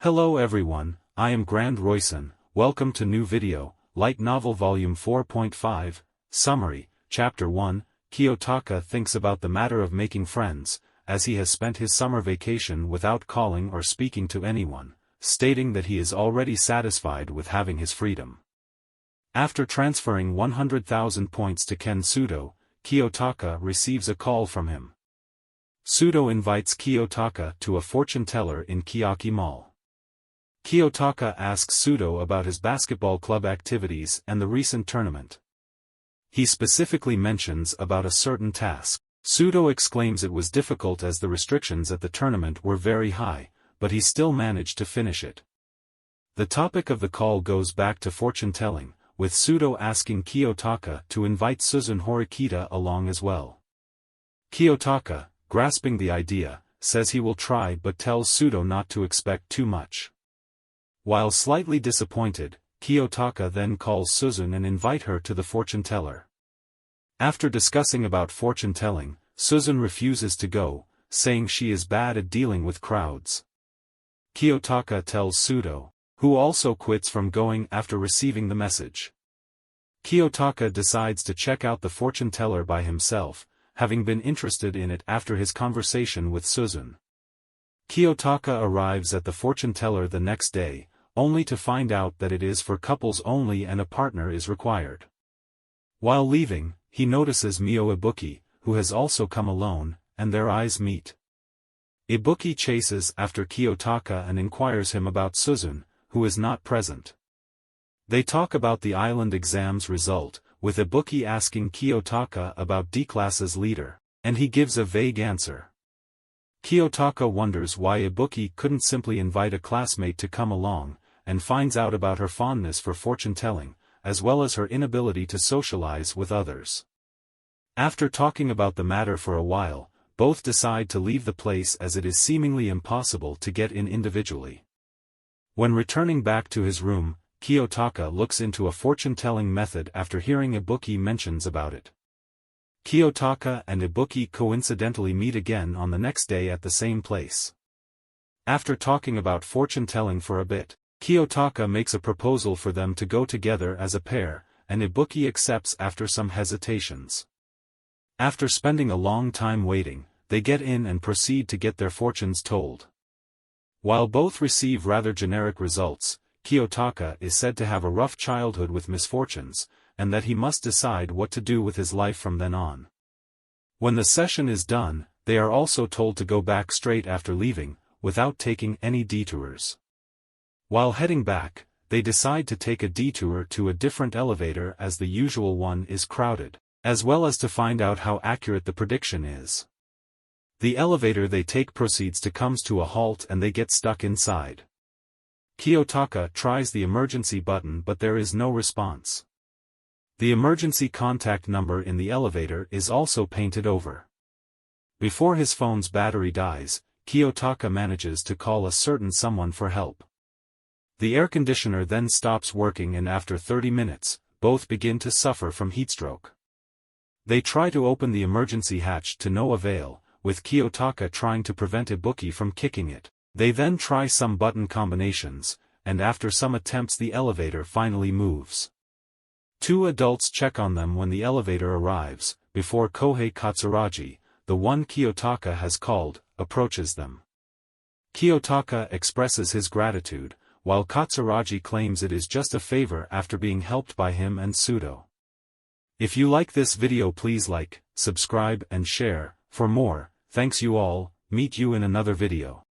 Hello everyone, I am Grand Royson. Welcome to new video, Light Novel Volume 4.5, Summary, Chapter 1, Kiyotaka thinks about the matter of making friends, as he has spent his summer vacation without calling or speaking to anyone, stating that he is already satisfied with having his freedom. After transferring 100,000 points to Ken Sudo, Kiyotaka receives a call from him. Sudo invites Kiyotaka to a fortune teller in Kiyaki Mall. Kiyotaka asks Sudo about his basketball club activities and the recent tournament. He specifically mentions about a certain task. Sudo exclaims it was difficult as the restrictions at the tournament were very high, but he still managed to finish it. The topic of the call goes back to fortune-telling, with Sudo asking Kiyotaka to invite Suzun Horikita along as well. Kiyotaka, grasping the idea, says he will try but tells Sudo not to expect too much. While slightly disappointed, Kiyotaka then calls Suzun and invite her to the fortune-teller. After discussing about fortune-telling, Suzun refuses to go, saying she is bad at dealing with crowds. Kiyotaka tells Sudo, who also quits from going after receiving the message. Kiyotaka decides to check out the fortune-teller by himself, having been interested in it after his conversation with Suzun. Kiyotaka arrives at the fortune-teller the next day, only to find out that it is for couples only and a partner is required. While leaving, he notices Mio Ibuki, who has also come alone, and their eyes meet. Ibuki chases after Kiyotaka and inquires him about Suzun, who is not present. They talk about the island exam's result, with Ibuki asking Kiyotaka about D-class's leader, and he gives a vague answer. Kiyotaka wonders why Ibuki couldn't simply invite a classmate to come along, and finds out about her fondness for fortune-telling, as well as her inability to socialize with others. After talking about the matter for a while, both decide to leave the place as it is seemingly impossible to get in individually. When returning back to his room, Kiyotaka looks into a fortune-telling method after hearing Ibuki mentions about it. Kiyotaka and Ibuki coincidentally meet again on the next day at the same place. After talking about fortune-telling for a bit, Kiyotaka makes a proposal for them to go together as a pair, and Ibuki accepts after some hesitations. After spending a long time waiting, they get in and proceed to get their fortunes told. While both receive rather generic results, Kiyotaka is said to have a rough childhood with misfortunes, and that he must decide what to do with his life from then on. When the session is done, they are also told to go back straight after leaving, without taking any detours. While heading back, they decide to take a detour to a different elevator as the usual one is crowded, as well as to find out how accurate the prediction is. The elevator they take proceeds to comes to a halt and they get stuck inside. Kiyotaka tries the emergency button but there is no response. The emergency contact number in the elevator is also painted over. Before his phone's battery dies, Kiyotaka manages to call a certain someone for help. The air conditioner then stops working and after 30 minutes, both begin to suffer from heatstroke. They try to open the emergency hatch to no avail, with Kiyotaka trying to prevent Ibuki from kicking it. They then try some button combinations, and after some attempts the elevator finally moves. Two adults check on them when the elevator arrives, before Kohei Katsuragi, the one Kiyotaka has called, approaches them. Kiyotaka expresses his gratitude, while Katsuragi claims it is just a favor after being helped by him and Sudo. If you like this video please like, subscribe and share. For more, thanks you all, meet you in another video.